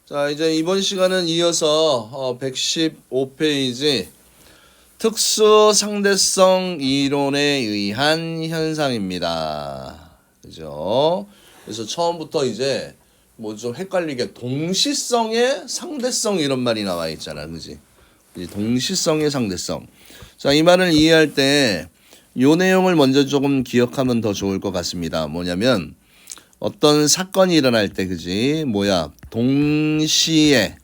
자, 이제 이번 시간은 이어서 115페이지 특수 상대성 이론에 의한 현상입니다. 그죠? 그래서 처음부터 이제 뭐 좀 헷갈리게 동시성의 상대성 이런 말이 나와 있잖아. 그지? 동시성의 상대성. 자, 이 말을 이해할 때 요 내용을 먼저 조금 기억하면 더 좋을 것 같습니다. 뭐냐면 어떤 사건이 일어날 때, 그지? 동시에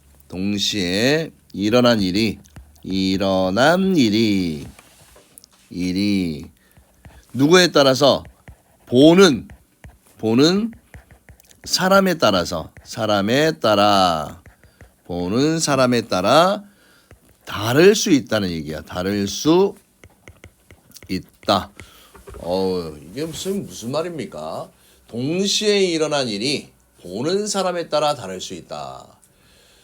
일어난 일이 누구에 따라서 보는 사람에 따라 다를 수 있다는 얘기야. 다를 수 있다. 이게 무슨 말입니까? 동시에 일어난 일이 보는 사람에 따라 다를 수 있다.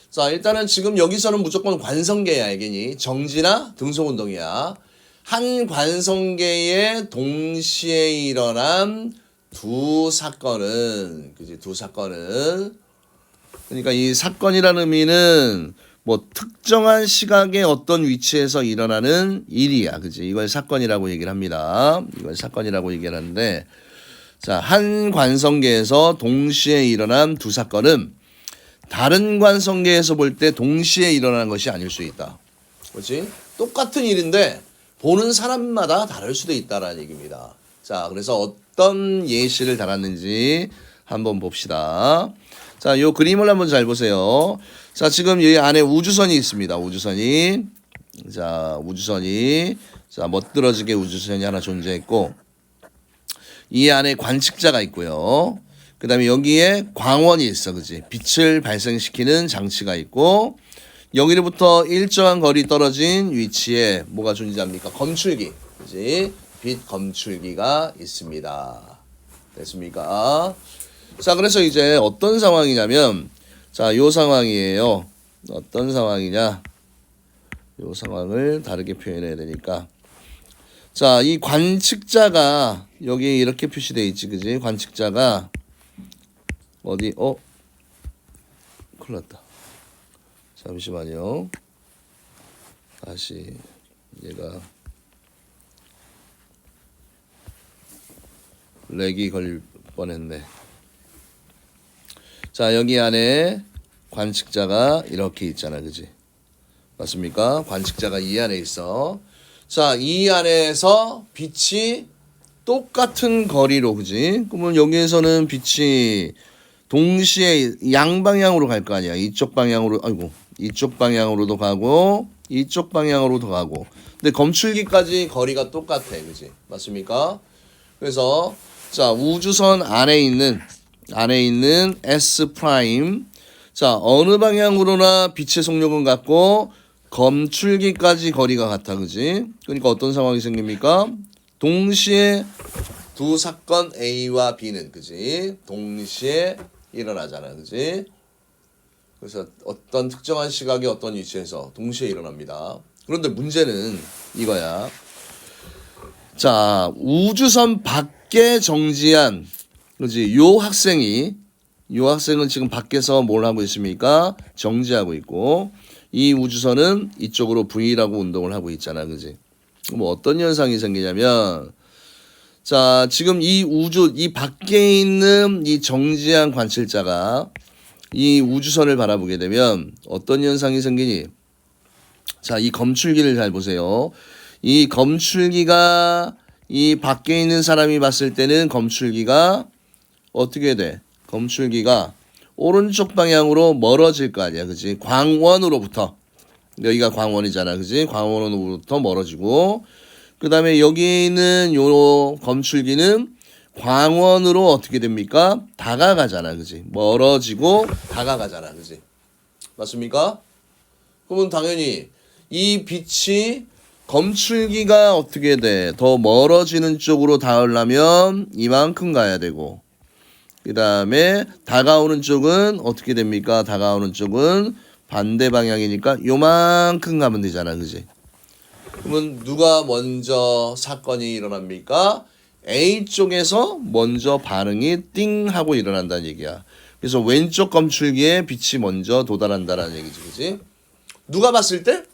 자, 일단은 지금 여기서는 무조건 관성계야, 알겠니? 정지나 등속운동이야. 한 관성계에 동시에 일어난 두 사건은, 그지? 두 사건은. 그러니까 이 사건이라는 의미는 뭐 특정한 시각에 어떤 위치에서 일어나는 일이야, 그지? 이걸 사건이라고 얘기를 합니다. 이걸 사건이라고 얘기를 하는데, 자, 한 관성계에서 동시에 일어난 두 사건은 다른 관성계에서 볼 때 동시에 일어나는 것이 아닐 수 있다. 그렇지? 똑같은 일인데 보는 사람마다 다를 수도 있다라는 얘기입니다. 자, 그래서 어떤 예시를 달았는지 한번 봅시다. 자, 요 그림을 한번 잘 보세요. 자, 지금 여기 안에 우주선이 있습니다. 우주선이 멋들어지게 우주선이 하나 존재했고, 이 안에 관측자가 있고요. 그 다음에 여기에 광원이 있어, 그지? 빛을 발생시키는 장치가 있고, 여기로부터 일정한 거리 떨어진 위치에 뭐가 존재합니까? 검출기, 그지? 빛 검출기가 있습니다. 됐습니까? 자, 그래서 이제 어떤 상황이냐면, 자, 요 상황이에요. 어떤 상황이냐? 요 상황을 다르게 표현해야 되니까. 자, 이 관측자가 여기 이렇게 표시되어 있지, 그지? 관측자가 어디? 큰일 났다. 잠시만요. 다시 얘가 렉이 걸릴 뻔했네. 자, 여기 안에 관측자가 이렇게 있잖아, 그지? 맞습니까? 관측자가 이 안에 있어. 자, 이 안에서 빛이 똑같은 거리로, 그지? 그러면 여기에서는 빛이 동시에 양방향으로 갈 거 아니야. 이쪽 방향으로도 가고 이쪽 방향으로도 가고. 근데 검출기까지 거리가 똑같아, 그지? 맞습니까? 그래서 자, 우주선 안에 있는 S 프라임. 자, 어느 방향으로나 빛의 속력은 같고 검출기까지 거리가 같아, 그지? 그러니까 어떤 상황이 생깁니까? 동시에 두 사건 A와 B는, 그지? 동시에 일어나잖아, 그지? 그래서 어떤 특정한 시각에 어떤 위치에서 동시에 일어납니다. 그런데 문제는 이거야. 자, 우주선 밖에 정지한, 그지? 요 학생은 지금 밖에서 뭘 하고 있습니까? 정지하고 있고, 이 우주선은 이쪽으로 V라고 운동을 하고 있잖아, 그지? 뭐 어떤 현상이 생기냐면, 자, 지금 이 밖에 있는 이 정지한 관측자가 이 우주선을 바라보게 되면 어떤 현상이 생기니? 자, 이 검출기를 잘 보세요. 이 검출기가 이 밖에 있는 사람이 봤을 때는 검출기가 어떻게 돼? 검출기가 오른쪽 방향으로 멀어질 거 아니야, 그지? 광원으로부터. 여기가 광원이잖아, 그지? 광원으로부터 멀어지고, 그 다음에 여기 있는 요 검출기는 광원으로 어떻게 됩니까? 다가가잖아, 그지? 멀어지고 다가가잖아, 그지? 맞습니까? 그러면 당연히 이 빛이 검출기가 어떻게 돼? 더 멀어지는 쪽으로 닿으려면 이만큼 가야 되고, 그 다음에 다가오는 쪽은 어떻게 됩니까? 다가오는 쪽은 반대 방향이니까 요만큼 가면 되잖아, 그지? 그러면 누가 먼저 사건이 일어납니까? A 쪽에서 먼저 반응이 띵 하고 일어난다는 얘기야. 그래서 왼쪽 검출기에 빛이 먼저 도달한다라는 얘기지, 그지? 누가 봤을 때?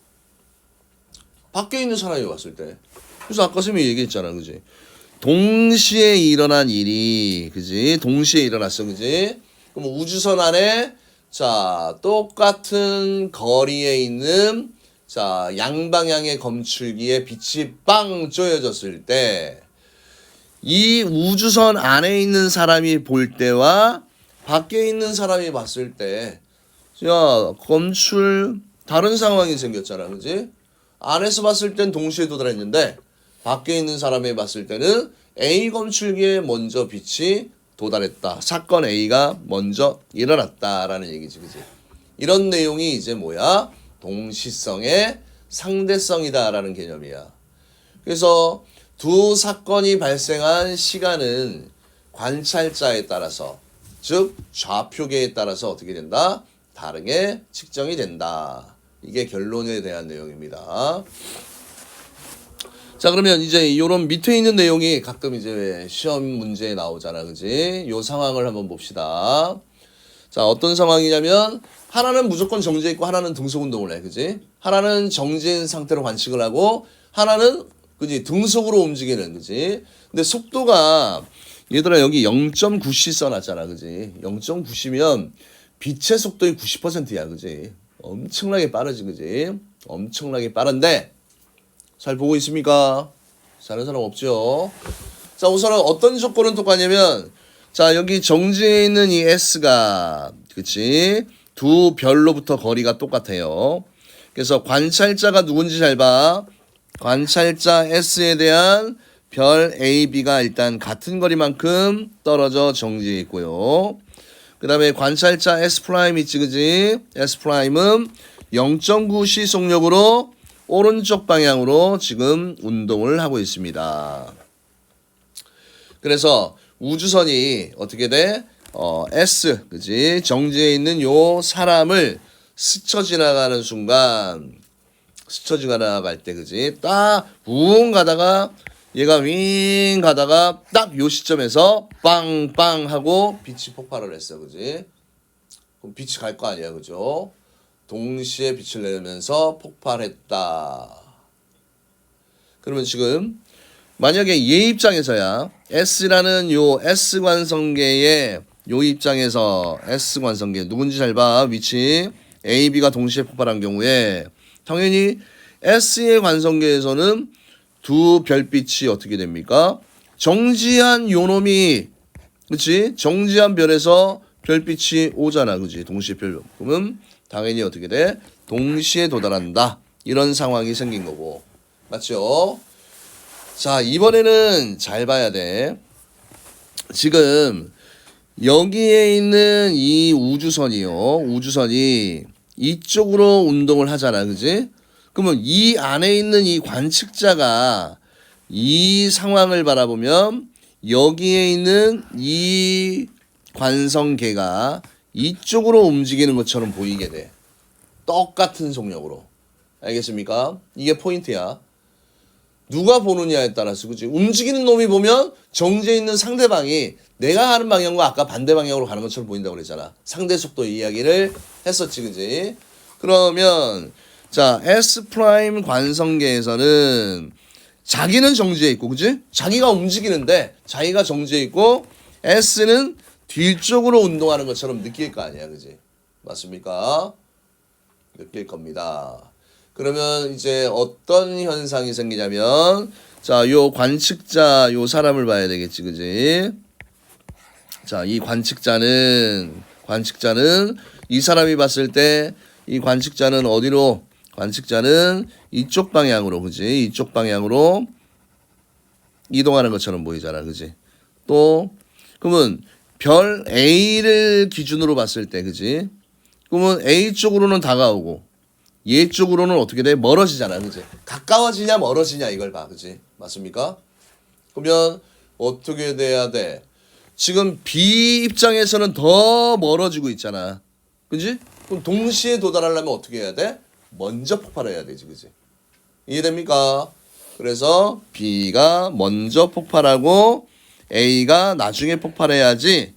밖에 있는 사람이 봤을 때. 그래서 아까 선생님이 얘기했잖아, 그지? 동시에 일어난 일이, 그지? 동시에 일어났어, 그지? 그럼 우주선 안에 자 똑같은 거리에 있는 자 양방향의 검출기에 빛이 빵 쪼여졌을 때 이 우주선 안에 있는 사람이 볼 때와 밖에 있는 사람이 봤을 때 야 검출 다른 상황이 생겼잖아, 그지? 안에서 봤을 땐 동시에 도달했는데 밖에 있는 사람이 봤을 때는 A 검출기에 먼저 빛이 도달했다. 사건 A가 먼저 일어났다라는 얘기지, 그지? 이런 내용이 이제 뭐야? 동시성의 상대성이다라는 개념이야. 그래서 두 사건이 발생한 시간은 관찰자에 따라서, 즉 좌표계에 따라서 어떻게 된다? 다르게 측정이 된다. 이게 결론에 대한 내용입니다. 자, 그러면 이제 요런 밑에 있는 내용이 가끔 이제 시험 문제에 나오잖아, 그지? 요 상황을 한번 봅시다. 자, 어떤 상황이냐면 하나는 무조건 정지해 있고 하나는 등속 운동을 해, 그지? 하나는 정지인 상태로 관측을 하고 하나는 그지 등속으로 움직이는, 그지? 근데 속도가 얘들아 여기 0.9c 써놨잖아, 그지? 0.9c면 빛의 속도의 90%야, 그지? 엄청나게 빠르지, 그지? 엄청나게 빠른데 잘 보고 있습니까? 사는 사람 없죠? 자, 우선은 어떤 조건은 똑같냐면 자, 여기 정지해 있는 이 S가 그치? 두 별로부터 거리가 똑같아요. 그래서 관찰자가 누군지 잘 봐. 관찰자 S에 대한 별 A, B가 일단 같은 거리만큼 떨어져 정지해 있고요. 그 다음에 관찰자 S' 있지, 그지? S'은 0.9c 속력으로 오른쪽 방향으로 지금 운동을 하고 있습니다. 그래서 우주선이 어떻게 돼? S, 그지? 정지해 있는 요 사람을 스쳐 지나가는 순간, 스쳐 지나갈 때, 그지? 딱, 웅 가다가, 얘가 윙 가다가 딱 요 시점에서 빵빵 하고 빛이 폭발을 했어, 그지? 그럼 빛이 갈 거 아니야, 그죠? 동시에 빛을 내면서 폭발했다. 그러면 지금 만약에 얘 입장에서야 S라는 요 S관성계의 요 입장에서 S관성계 누군지 잘 봐. 위치 A, B가 동시에 폭발한 경우에 당연히 S의 관성계에서는 두 별빛이 어떻게 됩니까? 정지한 요 놈이 그치? 정지한 별에서 별빛이 오잖아, 그치? 동시에 별. 그러면 당연히 어떻게 돼? 동시에 도달한다. 이런 상황이 생긴 거고. 맞죠? 자, 이번에는 잘 봐야 돼. 지금 여기에 있는 이 우주선이요. 우주선이 이쪽으로 운동을 하잖아, 그지? 그러면 이 안에 있는 이 관측자가 이 상황을 바라보면 여기에 있는 이 관성계가 이쪽으로 움직이는 것처럼 보이게 돼. 똑같은 속력으로. 알겠습니까? 이게 포인트야. 누가 보느냐에 따라서, 그치? 움직이는 놈이 보면 정지해 있는 상대방이 내가 하는 방향과 아까 반대 방향으로 가는 것처럼 보인다고 그랬잖아. 상대 속도 이야기를 했었지, 그치? 그러면, 자, S' 관성계에서는 자기는 정지해 있고, 그치? 자기가 움직이는데, 자기가 정지해 있고, S는 뒤쪽으로 운동하는 것처럼 느낄 거 아니야, 그치? 맞습니까? 느낄 겁니다. 그러면 이제 어떤 현상이 생기냐면 자, 요 관측자 요 사람을 봐야 되겠지, 그지? 자, 이 관측자는 이 사람이 봤을 때 이 관측자는 어디로? 관측자는 이쪽 방향으로, 그지? 이쪽 방향으로 이동하는 것처럼 보이잖아, 그지? 또 그러면 별 A를 기준으로 봤을 때, 그지? 그러면 A 쪽으로는 다가오고 얘 쪽으로는 어떻게 돼? 멀어지잖아, 그지? 가까워지냐 멀어지냐 이걸 봐, 그지? 맞습니까? 그러면 어떻게 돼야 돼? 지금 B 입장에서는 더 멀어지고 있잖아, 그지? 그럼 동시에 도달하려면 어떻게 해야 돼? 먼저 폭발해야 되지, 그지? 이해됩니까? 그래서 B가 먼저 폭발하고 A가 나중에 폭발해야지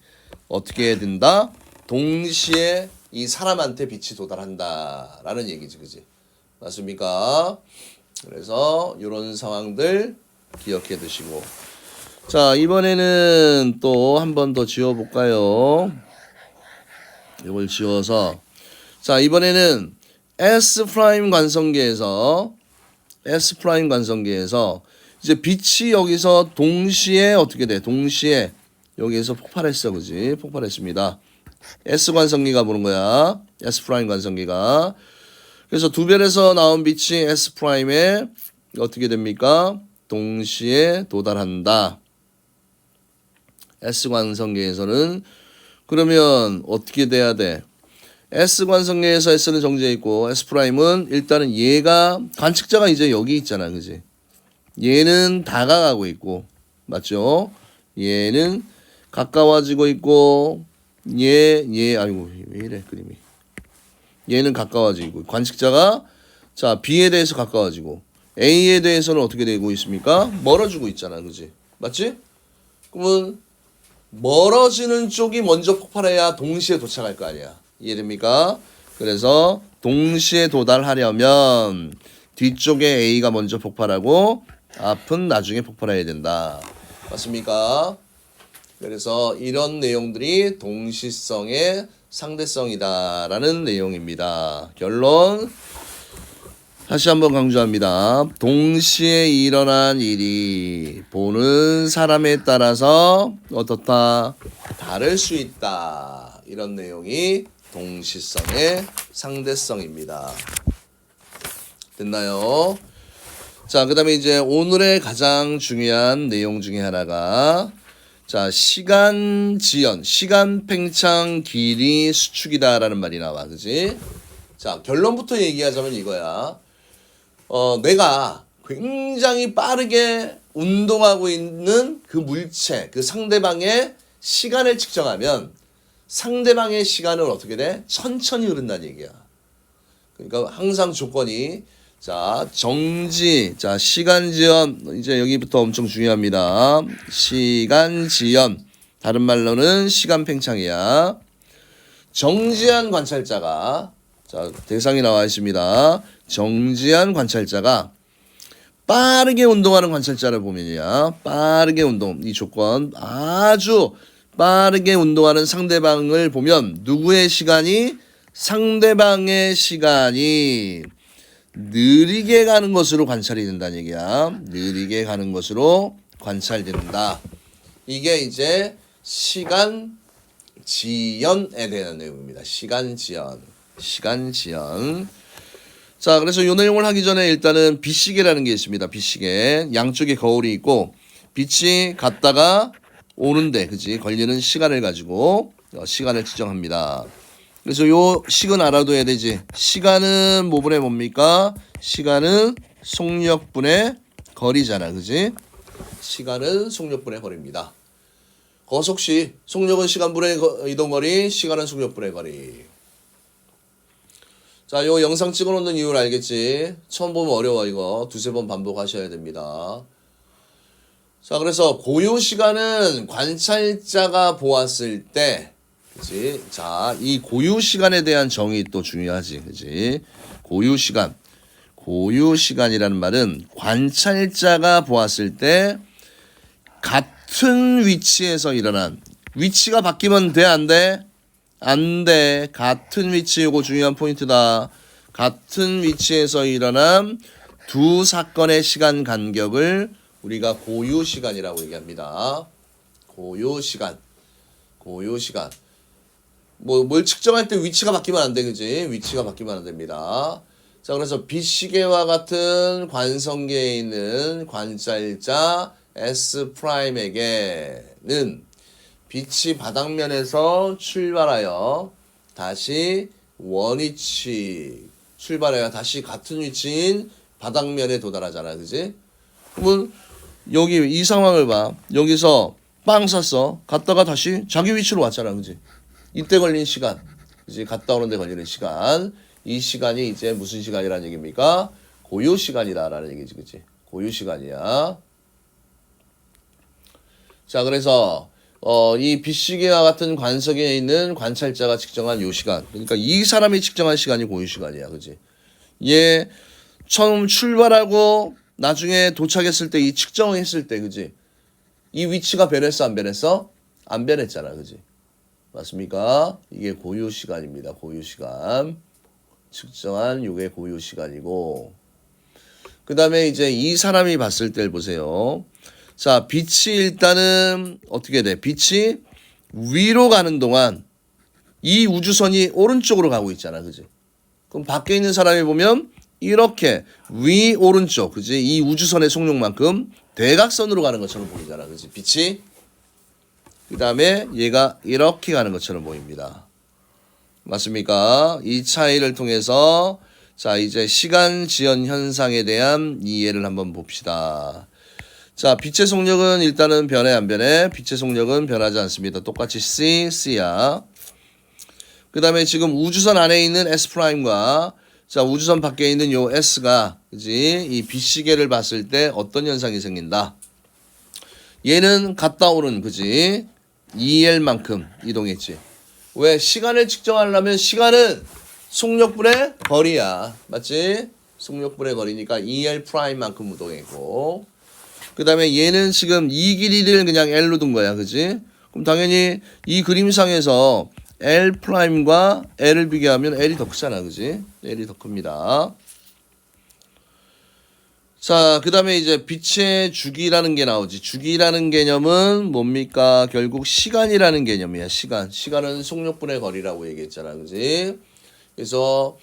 어떻게 해야 된다? 동시에 이 사람한테 빛이 도달한다라는 얘기지, 그지? 맞습니까? 그래서 이런 상황들 기억해 두시고. 자, 이번에는 또 한 번 더 지워볼까요? 이걸 지워서. 자, 이번에는 S 프라임 관성계에서 이제 빛이 여기서 동시에 어떻게 돼? 동시에 여기에서 폭발했어, 그지? 폭발했습니다. S 관성기가 보는 거야. S 프라임 관성기가. 그래서 두 별에서 나온 빛이 S 프라임에 어떻게 됩니까? 동시에 도달한다. S 관성계에서는 그러면 어떻게 돼야 돼? S 관성계에서 S는 정지해 있고 S 프라임은 일단은 얘가 관측자가 이제 여기 있잖아, 그지? 얘는 다가가고 있고, 맞죠? 얘는 가까워지고 있고, 아이고 왜 이래 그림이? 얘는 가까워지고 관측자가 자 B에 대해서 가까워지고 A에 대해서는 어떻게 되고 있습니까? 멀어지고 있잖아, 그지? 맞지? 그러면 멀어지는 쪽이 먼저 폭발해야 동시에 도착할 거 아니야. 이해됩니까? 그래서 동시에 도달하려면 뒤쪽에 A가 먼저 폭발하고 앞은 나중에 폭발해야 된다. 맞습니까? 그래서 이런 내용들이 동시성의 상대성이다라는 내용입니다. 결론 다시 한번 강조합니다. 동시에 일어난 일이 보는 사람에 따라서 어떻다? 다를 수 있다. 이런 내용이 동시성의 상대성입니다. 됐나요? 자, 그 다음에 이제 오늘의 가장 중요한 내용 중에 하나가 자, 시간 지연, 시간 팽창 길이 수축이다라는 말이 나와. 그지? 자, 결론부터 얘기하자면 이거야. 내가 굉장히 빠르게 운동하고 있는 그 물체, 그 상대방의 시간을 측정하면 상대방의 시간은 어떻게 돼? 천천히 흐른다는 얘기야. 그러니까 항상 조건이 자, 정지, 자, 시간 지연, 이제 여기부터 엄청 중요합니다. 시간 지연, 다른 말로는 시간 팽창이야. 정지한 관찰자가, 자, 대상이 나와 있습니다. 정지한 관찰자가 빠르게 운동하는 관찰자를 보면이야. 빠르게 운동, 이 조건, 아주 빠르게 운동하는 상대방을 보면 누구의 시간이? 상대방의 시간이 느리게 가는 것으로 관찰이 된다는 얘기야. 느리게 가는 것으로 관찰된다. 이게 이제 시간 지연에 대한 내용입니다. 시간 지연. 자, 그래서 이 내용을 하기 전에 일단은 빛시계라는 게 있습니다. 빛시계. 양쪽에 거울이 있고 빛이 갔다가 오는데, 그지? 걸리는 시간을 가지고 시간을 지정합니다. 그래서 요 식은 알아둬야 되지. 시간은 뭐분의 뭡니까? 시간은 속력분의 거리잖아, 그지? 시간은 속력분의 거리입니다. 거속시, 속력은 시간분의 이동거리, 시간은 속력분의 거리. 자, 요 영상 찍어놓는 이유를 알겠지? 처음 보면 어려워, 이거. 두세 번 반복하셔야 됩니다. 자, 그래서 고유 시간은 관찰자가 보았을 때, 그치? 자, 이 고유 시간에 대한 정의 또 중요하지, 그치? 고유 시간이라는 말은 관찰자가 보았을 때 같은 위치에서 일어난, 위치가 바뀌면 돼, 안 돼? 안 돼. 같은 위치, 이거 중요한 포인트다. 같은 위치에서 일어난 두 사건의 시간 간격을 우리가 고유 시간이라고 얘기합니다. 고유 시간. 뭘 측정할 때 위치가 바뀌면 안 돼, 그지? 위치가 바뀌면 안 됩니다. 자, 그래서 빛시계와 같은 관성계에 있는 관찰자 S 프라임에게는 빛이 바닥면에서 출발하여 다시 원위치 출발하여 다시 같은 위치인 바닥면에 도달하잖아, 그지? 그러면 여기 이 상황을 봐. 여기서 빵 쐈어. 갔다가 다시 자기 위치로 왔잖아, 그지? 이때 걸린 시간, 이제 갔다 오는데 걸리는 시간, 이 시간이 이제 무슨 시간이라는 얘기입니까? 고유 시간이다라는 얘기지, 그지? 고유 시간이야. 자, 그래서 이 빛시계와 같은 관석에 있는 관찰자가 측정한 요 시간. 그러니까 이 사람이 측정한 시간이 고유 시간이야. 그지? 얘 처음 출발하고 나중에 도착했을 때 이 측정했을 때 그지? 이 위치가 변했어 안 변했어? 안 변했잖아. 그지? 맞습니까? 이게 고유 시간입니다. 고유 시간. 측정한 요게 고유 시간이고 그 다음에 이제 이 사람이 봤을 때를 보세요. 자, 빛이 일단은 어떻게 돼? 빛이 위로 가는 동안 이 우주선이 오른쪽으로 가고 있잖아. 그지? 그럼 밖에 있는 사람이 보면 이렇게 위 오른쪽 그지? 이 우주선의 속력만큼 대각선으로 가는 것처럼 보이잖아. 그지? 빛이 그 다음에 얘가 이렇게 가는 것처럼 보입니다. 맞습니까? 이 차이를 통해서 자 이제 시간 지연 현상에 대한 이해를 한번 봅시다. 자 빛의 속력은 일단은 변해 안 변해? 빛의 속력은 변하지 않습니다. 똑같이 C야. 그 다음에 지금 우주선 안에 있는 S'과 자 우주선 밖에 있는 요 S가 그지? 이 빛시계를 봤을 때 어떤 현상이 생긴다. 얘는 갔다 오는 그지? EL만큼 이동했지. 왜? 시간을 측정하려면 시간은 속력분의 거리야. 맞지? 속력분의 거리니까 EL 프라임만큼 이동했고 그 다음에 얘는 지금 이 길이를 그냥 L로 둔 거야. 그지? 그럼 당연히 이 그림상에서 L 프라임과 L을 비교하면 L이 더 크잖아. 그지? L이 더 큽니다. 자, 그 다음에 이제 빛의 주기라는 게 나오지. 주기라는 개념은 뭡니까? 결국 시간이라는 개념이야. 시간. 시간은 속력분의 거리라고 얘기했잖아. 그지? 그래서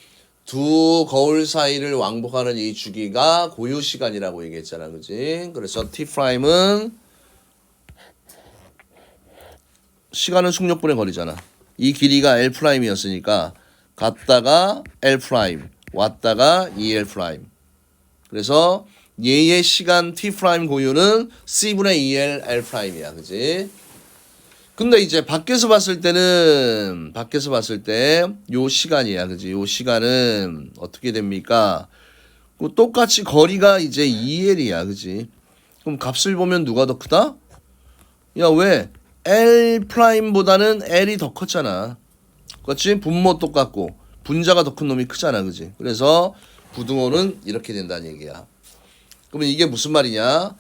두 거울 사이를 왕복하는 이 주기가 고유 시간이라고 얘기했잖아. 그지? 그래서 T 프라임은 시간은 속력분의 거리잖아. 이 길이가 L 프라임이었으니까 갔다가 L 프라임, 왔다가 EL 프라임. 그래서 얘의 시간 T 프라임 고유는 C분의 2L L 프라임이야. 그지? 근데 이제 밖에서 봤을 때 요 시간이야. 그지? 요 시간은 어떻게 됩니까? 똑같이 거리가 이제 2L이야. 그지? 그럼 값을 보면 누가 더 크다? 야, 왜? L 프라임보다는 L이 더 컸잖아. 그렇지? 분모 똑같고 분자가 더 큰 놈이 크잖아. 그지? 그래서 부등호는 이렇게 된다는 얘기야. 그러면 이게 무슨 말이냐?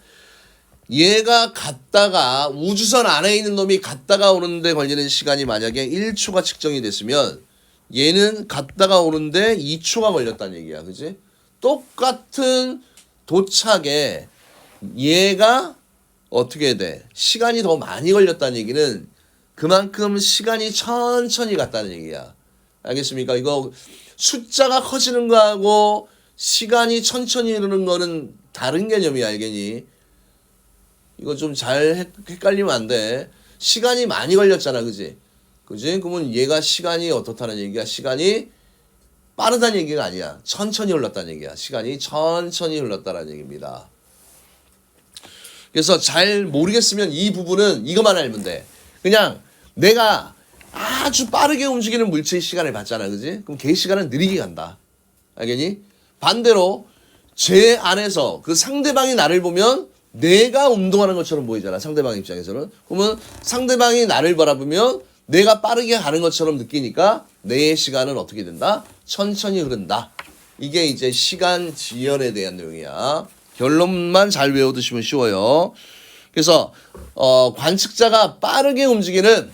얘가 갔다가 우주선 안에 있는 놈이 갔다가 오는데 걸리는 시간이 만약에 1초가 측정이 됐으면 얘는 갔다가 오는데 2초가 걸렸다는 얘기야. 그지? 똑같은 도착에 얘가 어떻게 돼? 시간이 더 많이 걸렸다는 얘기는 그만큼 시간이 천천히 갔다는 얘기야. 알겠습니까? 이거 숫자가 커지는 거하고 시간이 천천히 흐르는 거는 다른 개념이야. 알겠니? 이거 좀 잘 헷갈리면 안 돼. 시간이 많이 걸렸잖아. 그지? 그지? 그러면 얘가 시간이 어떻다는 얘기야? 시간이 빠르다는 얘기가 아니야. 천천히 흘렀다는 얘기야. 시간이 천천히 흘렀다는 얘기입니다. 그래서 잘 모르겠으면 이 부분은 이것만 알면 돼. 그냥 내가 아주 빠르게 움직이는 물체의 시간을 봤잖아. 그지? 그럼 걔 시간은 느리게 간다. 알겠니? 반대로 제 안에서 그 상대방이 나를 보면 내가 운동하는 것처럼 보이잖아. 상대방 입장에서는. 그러면 상대방이 나를 바라보면 내가 빠르게 가는 것처럼 느끼니까 내 시간은 어떻게 된다? 천천히 흐른다. 이게 이제 시간 지연에 대한 내용이야. 결론만 잘 외워두시면 쉬워요. 그래서 관측자가 빠르게 움직이는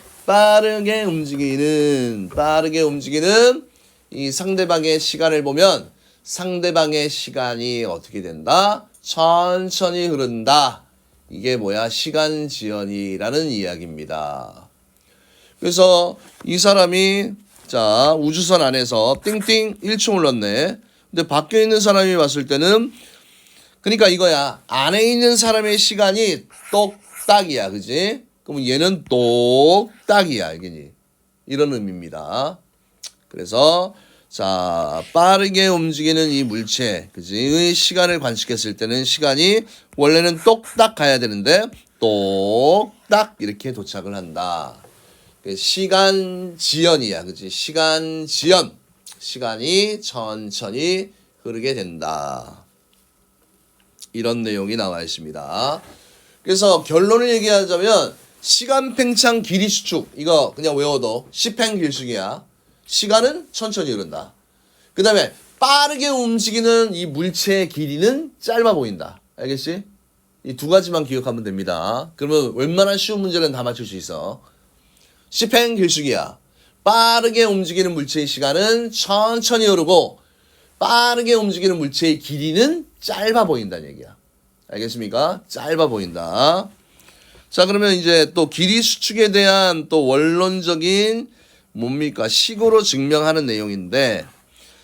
이 상대방의 시간을 보면 상대방의 시간이 어떻게 된다? 천천히 흐른다. 이게 뭐야? 시간 지연이라는 이야기입니다. 그래서 이 사람이 자 우주선 안에서 띵띵 1초 흘렀네. 근데 밖에 있는 사람이 봤을 때는 그러니까 이거야. 안에 있는 사람의 시간이 똑딱이야. 그지? 그럼 얘는 똑딱이야. 알겠니? 이런 의미입니다. 그래서 자 빠르게 움직이는 이 물체 그지? 시간을 관측했을 때는 시간이 원래는 똑딱 가야 되는데 똑딱 이렇게 도착을 한다. 시간 지연이야. 그지? 시간 지연. 시간이 천천히 흐르게 된다. 이런 내용이 나와 있습니다. 그래서 결론을 얘기하자면 시간 팽창 길이 수축. 이거 그냥 외워둬. 시팽 길숙이야. 시간은 천천히 흐른다. 그 다음에 빠르게 움직이는 이 물체의 길이는 짧아 보인다. 알겠지? 이 두 가지만 기억하면 됩니다. 그러면 웬만한 쉬운 문제는 다 맞출 수 있어. 시팽 길숙이야. 빠르게 움직이는 물체의 시간은 천천히 흐르고 빠르게 움직이는 물체의 길이는 짧아 보인다는 얘기야. 알겠습니까? 짧아 보인다. 자, 그러면 이제 또 길이 수축에 대한 또 원론적인 뭡니까? 식으로 증명하는 내용인데,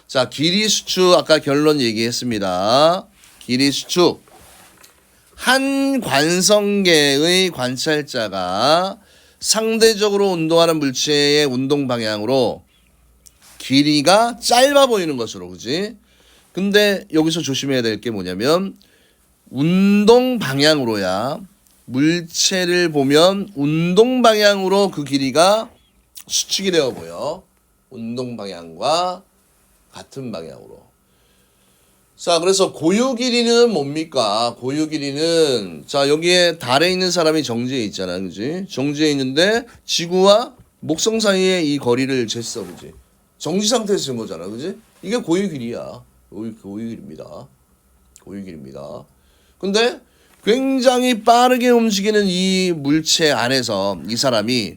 자, 길이 수축 아까 결론 얘기했습니다. 길이 수축. 한 관성계의 관찰자가 상대적으로 운동하는 물체의 운동 방향으로 길이가 짧아 보이는 것으로, 그지? 근데 여기서 조심해야 될 게 뭐냐면 운동 방향으로야. 물체를 보면 운동 방향으로 그 길이가 수축이 되어 보여. 운동 방향과 같은 방향으로. 자, 그래서 고유 길이는 뭡니까? 고유 길이는, 자, 여기에 달에 있는 사람이 정지에 있잖아, 그지? 정지에 있는데 지구와 목성 사이에 이 거리를 쟀어, 그지? 정지 상태에서 잰 거잖아, 그지? 이게 고유 길이야. 고유 길입니다. 고유 길입니다. 근데 굉장히 빠르게 움직이는 이 물체 안에서 이 사람이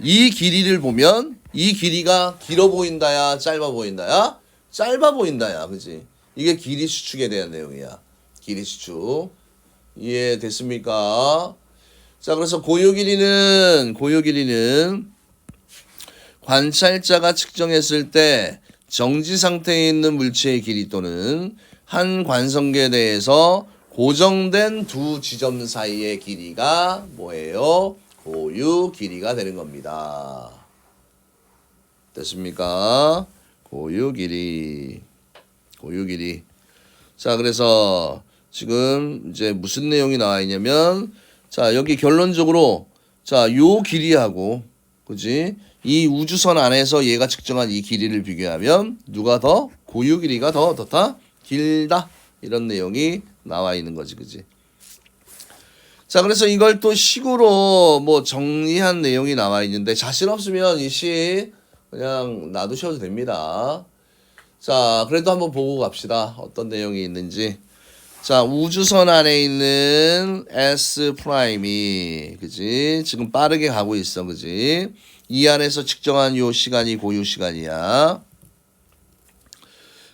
이 길이를 보면 이 길이가 길어 보인다야, 짧아 보인다야? 짧아 보인다야, 그지? 이게 길이 수축에 대한 내용이야. 길이 수축. 이해됐습니까? 자, 그래서 고유 길이는 관찰자가 측정했을 때 정지 상태에 있는 물체의 길이 또는 한 관성계에 대해서 고정된 두 지점 사이의 길이가 뭐예요? 고유 길이가 되는 겁니다. 됐습니까? 고유 길이. 고유 길이. 자, 그래서 지금 이제 무슨 내용이 나와 있냐면, 자, 여기 결론적으로, 자, 요 길이하고, 그지? 이 우주선 안에서 얘가 측정한 이 길이를 비교하면 누가 더 고유 길이가 더 길다. 이런 내용이 나와 있는 거지, 그지? 자, 그래서 이걸 또 식으로 뭐 정리한 내용이 나와 있는데 자신 없으면 이 식 그냥 놔두셔도 됩니다. 자, 그래도 한번 보고 갑시다. 어떤 내용이 있는지. 자, 우주선 안에 있는 S 프라임이, 그지? 지금 빠르게 가고 있어, 그지? 이 안에서 측정한 요 시간이 고유 시간이야.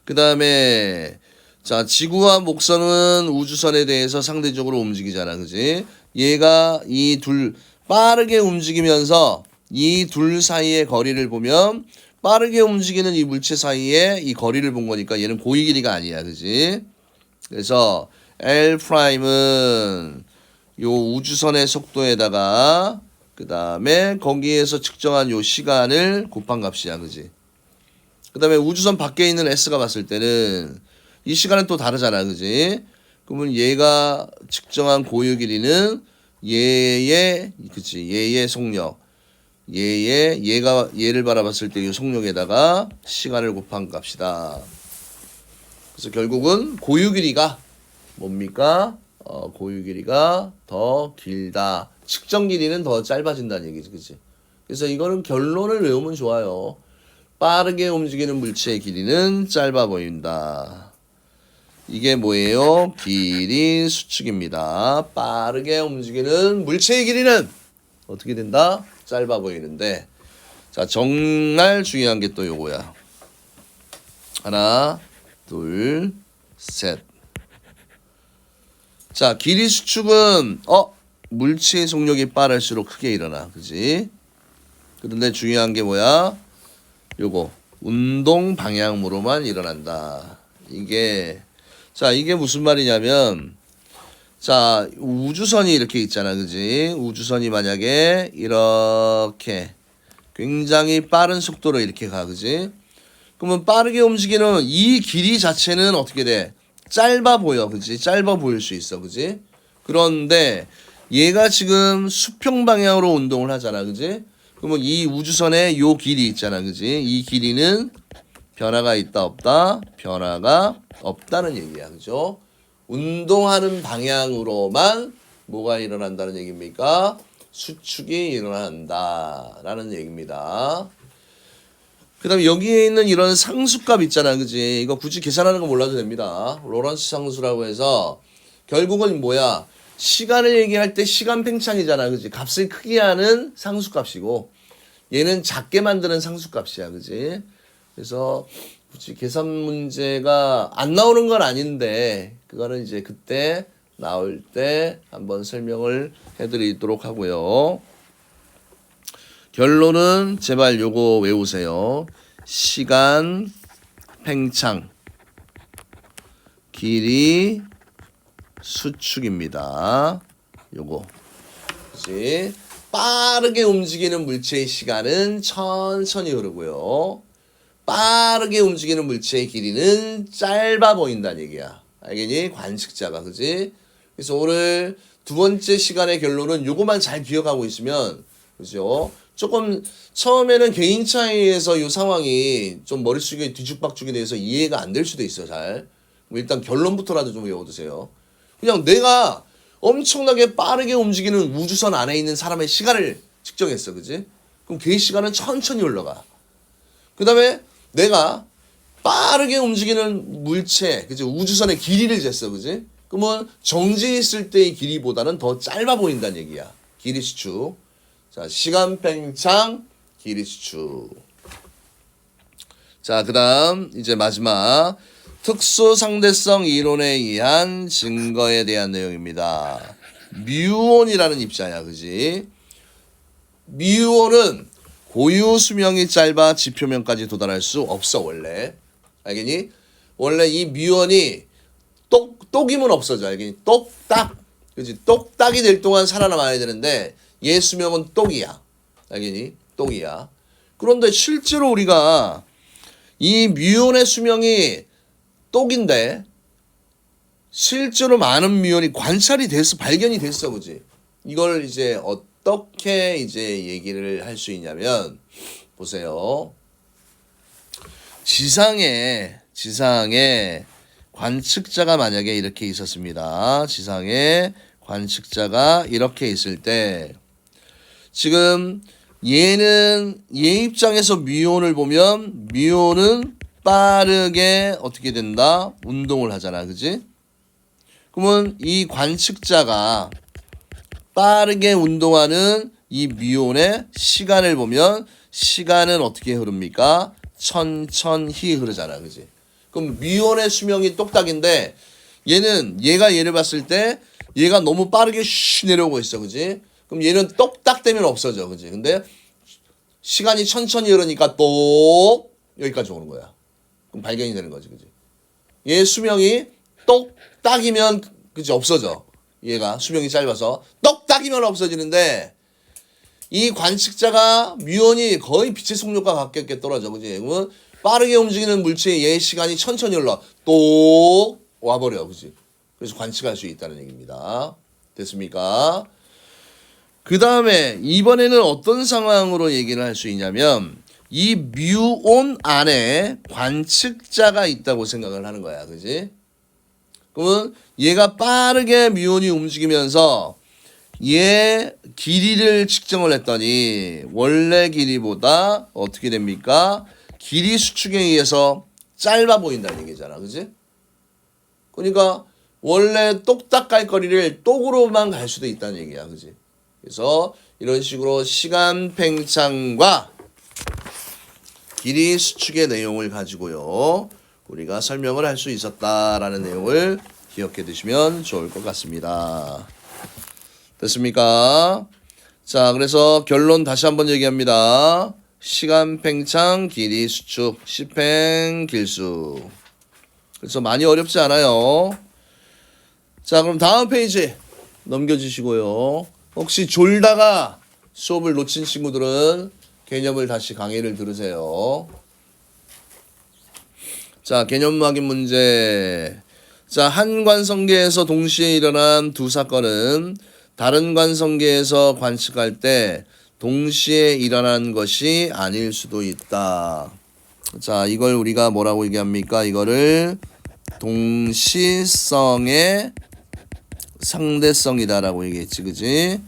그 다음에, 자, 지구와 목선은 우주선에 대해서 상대적으로 움직이잖아, 그지? 얘가 이 둘, 빠르게 움직이면서 이 둘 사이의 거리를 보면 빠르게 움직이는 이 물체 사이에 이 거리를 본 거니까 얘는 고유 길이가 아니야, 그지? 그래서 L'은 요 우주선의 속도에다가 그 다음에 거기에서 측정한 요 시간을 곱한 값이야, 그지? 그 다음에 우주선 밖에 있는 S가 봤을 때는 이 시간은 또 다르잖아, 그지? 그러면 얘가 측정한 고유 길이는 얘의, 그치? 얘의 속력. 얘를 바라봤을 때 이 속력에다가 시간을 곱한 값이다. 그래서 결국은 고유 길이가 뭡니까? 고유 길이가 더 길다. 측정 길이는 더 짧아진다는 얘기지, 그치? 그래서 이거는 결론을 외우면 좋아요. 빠르게 움직이는 물체의 길이는 짧아 보인다. 이게 뭐예요? 길이 수축입니다. 빠르게 움직이는 물체의 길이는 어떻게 된다? 짧아 보이는데, 자, 정말 중요한 게 또 요거야. 하나, 둘, 셋. 자, 길이 수축은 물체의 속력이 빠를수록 크게 일어나, 그지? 그런데 중요한 게 뭐야? 요거 운동 방향으로만 일어난다. 이게 무슨 말이냐면, 자, 우주선이 이렇게 있잖아, 그지? 우주선이 만약에 이렇게 굉장히 빠른 속도로 이렇게 가, 그지? 그러면 빠르게 움직이는 이 길이 자체는 어떻게 돼? 짧아 보여, 그지? 짧아 보일 수 있어, 그지? 그런데 얘가 지금 수평 방향으로 운동을 하잖아, 그지? 그러면 이 우주선의 요 길이 있잖아, 그지? 이 길이는 변화가 있다, 없다? 변화가 없다는 얘기야, 그죠? 운동하는 방향으로만 뭐가 일어난다는 얘기입니까? 수축이 일어난다라는 얘기입니다. 그 다음에 여기에 있는 이런 상수값 있잖아, 그지? 이거 굳이 계산하는 거 몰라도 됩니다. 로런츠 상수라고 해서 결국은 뭐야? 시간을 얘기할 때 시간 팽창이잖아, 그지? 값을 크게 하는 상수값이고 얘는 작게 만드는 상수값이야, 그지? 그래서 굳이 계산 문제가 안 나오는 건 아닌데 그거는 이제 그때 나올 때 한번 설명을 해드리도록 하고요. 결론은 제발 요거 외우세요. 시간 팽창 길이 수축입니다. 요거 그치? 빠르게 움직이는 물체의 시간은 천천히 흐르고요. 빠르게 움직이는 물체의 길이는 짧아 보인다는 얘기야. 알겠니? 관측자가, 그지? 그래서 오늘 두 번째 시간의 결론은 요거만 잘 기억하고 있으면, 그죠? 조금 처음에는 개인 차이에서 이 상황이 좀 머릿속에 뒤죽박죽이 돼서 이해가 안 될 수도 있어, 잘. 일단 결론부터라도 좀 외워두세요. 그냥 내가 엄청나게 빠르게 움직이는 우주선 안에 있는 사람의 시간을 측정했어, 그지? 그럼 걔 시간은 천천히 올라가. 그 다음에 내가 빠르게 움직이는 물체, 그지? 우주선의 길이를 쟀어, 그지? 그러면 정지해 있을 때의 길이보다는 더 짧아 보인다는 얘기야. 길이 수축. 자, 시간 팽창, 길이 수축. 자, 그 다음 이제 마지막 특수 상대성 이론에 의한 증거에 대한 내용입니다. 뮤온이라는 입자야, 그지? 뮤온은 고유 수명이 짧아 지표면까지 도달할 수 없어, 원래. 알겠니? 원래 이 뮤온이 똑이면 없어져, 알겠니? 똑딱. 그지? 똑딱이 될 동안 살아남아야 되는데 얘 수명은 똑이야. 알겠니? 똑이야. 그런데 실제로 우리가 이 뮤온의 수명이 똑인데 실제로 많은 뮤온이 관찰이 됐어, 발견이 됐어, 그지? 이걸 이제 어떻게 이제 얘기를 할 수 있냐면 보세요. 지상에 관측자가 만약에 이렇게 있었습니다. 지상에 관측자가 이렇게 있을 때 지금 얘는 얘 입장에서 뮤온을 보면 뮤온은 빠르게 어떻게 된다? 운동을 하잖아, 그지? 그러면 이 관측자가 빠르게 운동하는 이 뮤온의 시간을 보면 시간은 어떻게 흐릅니까? 천천히 흐르잖아, 그지? 그럼 뮤온의 수명이 똑딱인데 얘가 얘를 봤을 때 얘가 너무 빠르게 쉬 내려오고 있어, 그지? 그럼 얘는 똑딱 되면 없어져, 그지? 근데 시간이 천천히 흐르니까 똑 여기까지 오는 거야. 그럼 발견이 되는 거지, 그지? 얘 수명이 똑딱이면 그지 없어져. 얘가 수명이 짧아서 똑딱이면 없어지는데 이 관측자가 뮤온이 거의 빛의 속력과 가깝게 떨어져, 그지? 그러면 빠르게 움직이는 물체의 얘 시간이 천천히 흘러 똑 와버려, 그지? 그래서 관측할 수 있다는 얘기입니다. 됐습니까? 그 다음에 이번에는 어떤 상황으로 얘기를 할 수 있냐면 이 뮤온 안에 관측자가 있다고 생각을 하는 거야, 그지? 그러면 얘가 빠르게 뮤온이 움직이면서 얘 길이를 측정을 했더니 원래 길이보다 어떻게 됩니까? 길이 수축에 의해서 짧아 보인다는 얘기잖아, 그지? 그러니까 원래 똑딱 갈 거리를 똑으로만 갈 수도 있다는 얘기야, 그지? 그래서 이런 식으로 시간 팽창과 길이 수축의 내용을 가지고요 우리가 설명을 할 수 있었다라는 내용을 기억해 두시면 좋을 것 같습니다. 됐습니까? 자, 그래서 결론 다시 한번 얘기합니다. 시간 팽창, 길이 수축, 시팽, 길수. 그래서 많이 어렵지 않아요. 자, 그럼 다음 페이지 넘겨주시고요. 혹시 졸다가 수업을 놓친 친구들은 개념을 다시 강의를 들으세요. 자, 개념 확인 문제. 자, 한 관성계에서 동시에 일어난 두 사건은 다른 관성계에서 관측할 때 동시에 일어난 것이 아닐 수도 있다. 자, 이걸 우리가 뭐라고 얘기합니까? 이거를 동시성의 상대성이다라고 얘기했지, 그지?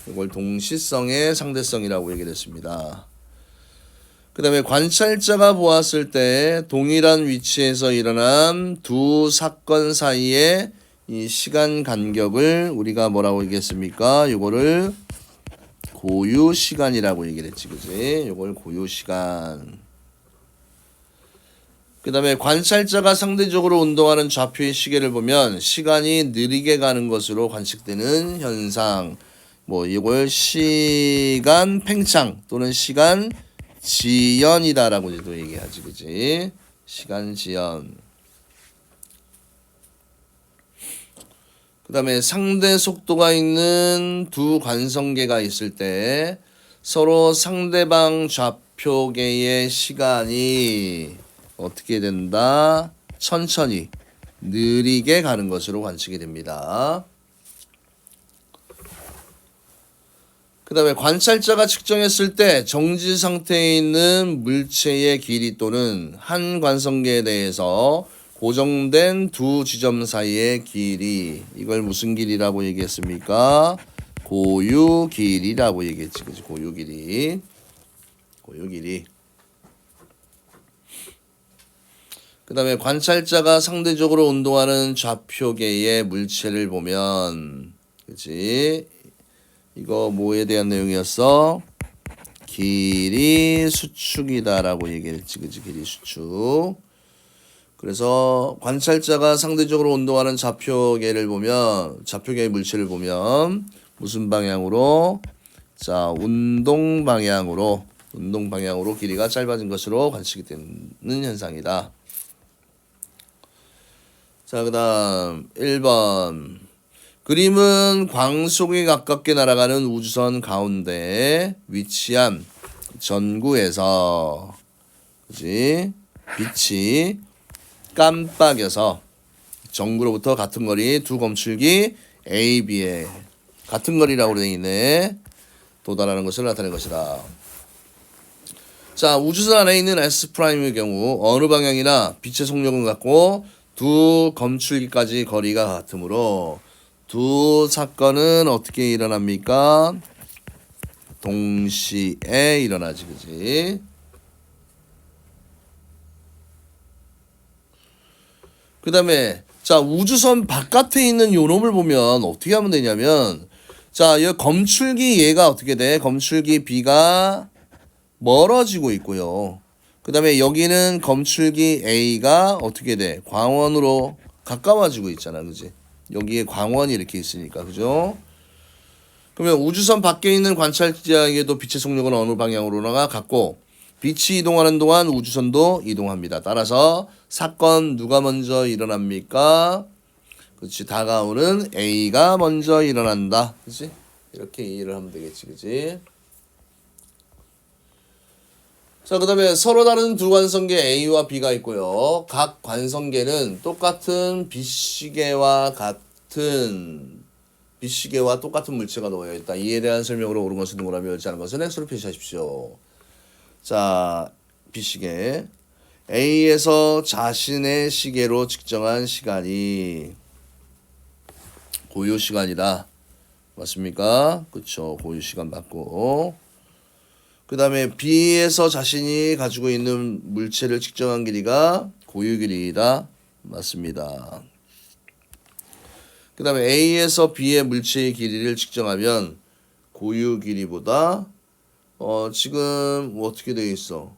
이걸 동시성의 상대성이라고 얘기를 했습니다. 그 다음에 관찰자가 보았을 때 동일한 위치에서 일어난 두 사건 사이의 이 시간 간격을 우리가 뭐라고 얘기했습니까? 요거를 고유 시간이라고 얘기를 했지, 그지? 요걸 고유 시간. 그 다음에 관찰자가 상대적으로 운동하는 좌표의 시계를 보면 시간이 느리게 가는 것으로 관측되는 현상. 뭐 이걸 시간 팽창 또는 시간 지연이다라고도 얘기하지, 그지? 시간 지연. 그 다음에 상대 속도가 있는 두 관성계가 있을 때 서로 상대방 좌표계의 시간이 어떻게 된다? 천천히 느리게 가는 것으로 관측이 됩니다. 그 다음에 관찰자가 측정했을 때 정지 상태에 있는 물체의 길이 또는 한 관성계에 대해서 고정된 두 지점 사이의 길이, 이걸 무슨 길이라고 얘기했습니까? 고유 길이라고 얘기했지, 그치? 고유 길이. 고유 길이. 그 다음에 관찰자가 상대적으로 운동하는 좌표계의 물체를 보면, 그치? 이거 뭐에 대한 내용이었어? 길이 수축이다라고 얘기했지, 그치? 길이 수축. 그래서 관찰자가 상대적으로 운동하는 좌표계를 보면, 좌표계의 물체를 보면 무슨 방향으로? 자, 운동 방향으로 길이가 짧아진 것으로 관측이 되는 현상이다. 자, 그 다음 1번. 그림은 광속에 가깝게 날아가는 우주선 가운데 위치한 전구에서, 그치? 빛이 깜빡여서 전구로부터 같은 거리 두 검출기 A, B에 같은 거리라고 되어 있네. 도달하는 것을 나타낼 것이다. 자, 우주선 안에 있는 S'의 경우 어느 방향이나 빛의 속력은 같고 두 검출기까지 거리가 같으므로 두 사건은 어떻게 일어납니까? 동시에 일어나지, 그지? 그 다음에 자, 우주선 바깥에 있는 요놈을 보면 어떻게 하면 되냐면, 자, 이 검출기 얘가 어떻게 돼? 검출기 B가 멀어지고 있고요. 그 다음에 여기는 검출기 A가 어떻게 돼? 광원으로 가까워지고 있잖아, 그지? 여기에 광원이 이렇게 있으니까, 그죠? 그러면 우주선 밖에 있는 관찰자에게도 빛의 속력은 어느 방향으로나 같고 빛이 이동하는 동안 우주선도 이동합니다. 따라서 사건 누가 먼저 일어납니까? 그렇지, 다가오는 A가 먼저 일어난다. 그렇지? 이렇게 이해를 하면 되겠지, 그렇지? 자, 그 다음에 서로 다른 두 관성계 A와 B가 있고요. 각 관성계는 똑같은 빛시계와 똑같은 물체가 놓여 있다. 이에 대한 설명으로 옳은 것은 누구라며 옳지 않은 것은 X로 표시하십시오. 자, 빛시계 A에서 자신의 시계로 측정한 시간이 고유 시간이다. 맞습니까? 그쵸, 고유 시간 맞고. 그 다음에 B에서 자신이 가지고 있는 물체를 측정한 길이가 고유 길이다. 맞습니다. 그 다음에 A에서 B의 물체의 길이를 측정하면 고유 길이보다 지금 어떻게 되어 있어?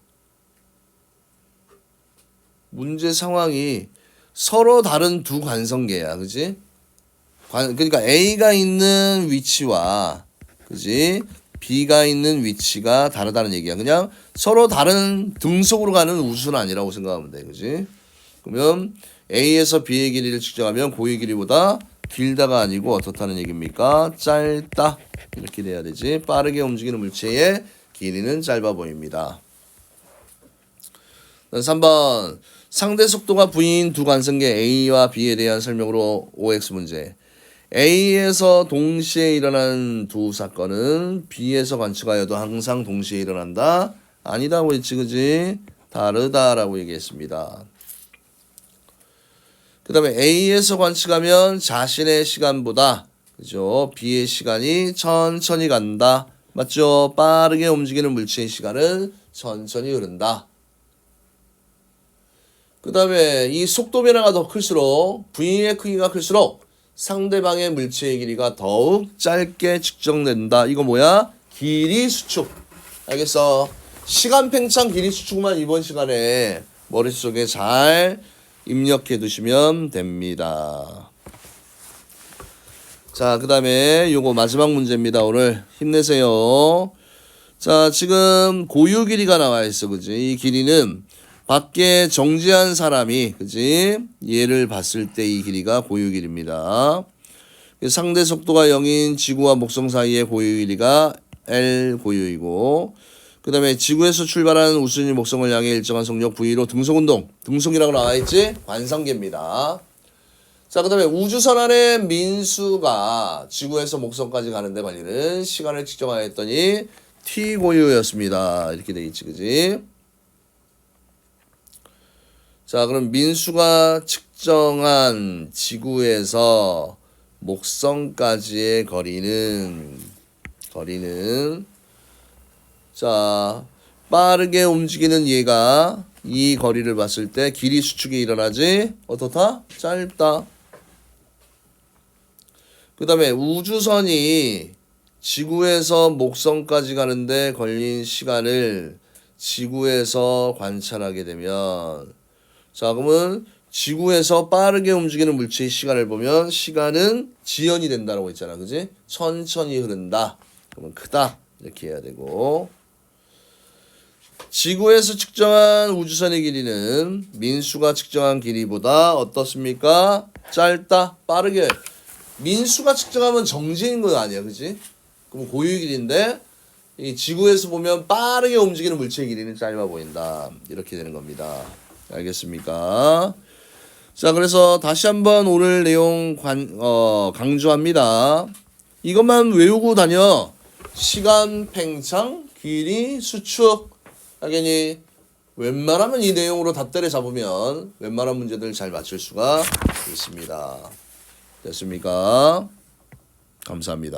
문제 상황이 서로 다른 두 관성계야, 그지? 그러니까 A가 있는 위치와, 그지? B가 있는 위치가 다르다는 얘기야. 그냥 서로 다른 등속으로 가는 우주는 아니라고 생각하면 돼, 그지? 그러면 A에서 B의 길이를 측정하면 고유 길이보다 길다가 아니고 어떻다는 얘기입니까? 짧다. 이렇게 돼야 되지. 빠르게 움직이는 물체의 길이는 짧아 보입니다. 3번. 상대 속도가 V인 두 관성계 A와 B에 대한 설명으로 OX 문제. A에서 동시에 일어난 두 사건은 B에서 관측하여도 항상 동시에 일어난다? 아니다고 했지, 그지? 다르다라고 얘기했습니다. 그 다음에 A에서 관측하면 자신의 시간보다 그죠? B의 시간이 천천히 간다. 맞죠? 빠르게 움직이는 물체의 시간은 천천히 흐른다. 그 다음에 이 속도 변화가 더 클수록 V의 크기가 클수록 상대방의 물체의 길이가 더욱 짧게 측정된다. 이거 뭐야? 길이 수축. 알겠어? 시간 팽창 길이 수축만 이번 시간에 머릿속에 잘 입력해 두시면 됩니다. 자, 그 다음에 요거 마지막 문제입니다. 오늘 힘내세요. 자, 지금 고유 길이가 나와 있어. 그지? 이 길이는 밖에 정지한 사람이, 그지? 얘를 봤을 때 이 길이가 고유 길이입니다. 상대 속도가 0인 지구와 목성 사이의 고유 길이가 L 고유이고, 그 다음에 지구에서 출발하는 우순이 목성을 향해 일정한 속력 V로 등속운동, 등속이라고 나와있지? 관성계입니다. 자, 그 다음에 우주선 안에 민수가 지구에서 목성까지 가는데 걸리는 시간을 측정하였더니 T 고유였습니다. 이렇게 돼 있지, 그지? 자, 그럼 민수가 측정한 지구에서 목성까지의 거리는 자, 빠르게 움직이는 얘가 이 거리를 봤을 때 길이 수축이 일어나지? 어떻다? 짧다. 그 다음에 우주선이 지구에서 목성까지 가는데 걸린 시간을 지구에서 관찰하게 되면, 자, 그러면 지구에서 빠르게 움직이는 물체의 시간을 보면 시간은 지연이 된다라고 했잖아. 그지? 천천히 흐른다. 그러면 크다. 이렇게 해야 되고, 지구에서 측정한 우주선의 길이는 민수가 측정한 길이보다 어떻습니까? 짧다. 빠르게. 민수가 측정하면 정지인 건 아니야. 그지? 그럼 고유 길이인데 이 지구에서 보면 빠르게 움직이는 물체의 길이는 짧아 보인다. 이렇게 되는 겁니다. 알겠습니까? 자, 그래서 다시 한번 오늘 내용 강조합니다. 이것만 외우고 다녀. 시간 팽창, 길이 수축. 하겠니? 웬만하면 이 내용으로 답대를 잡으면 웬만한 문제들 잘 맞출 수가 있습니다. 됐습니까? 감사합니다.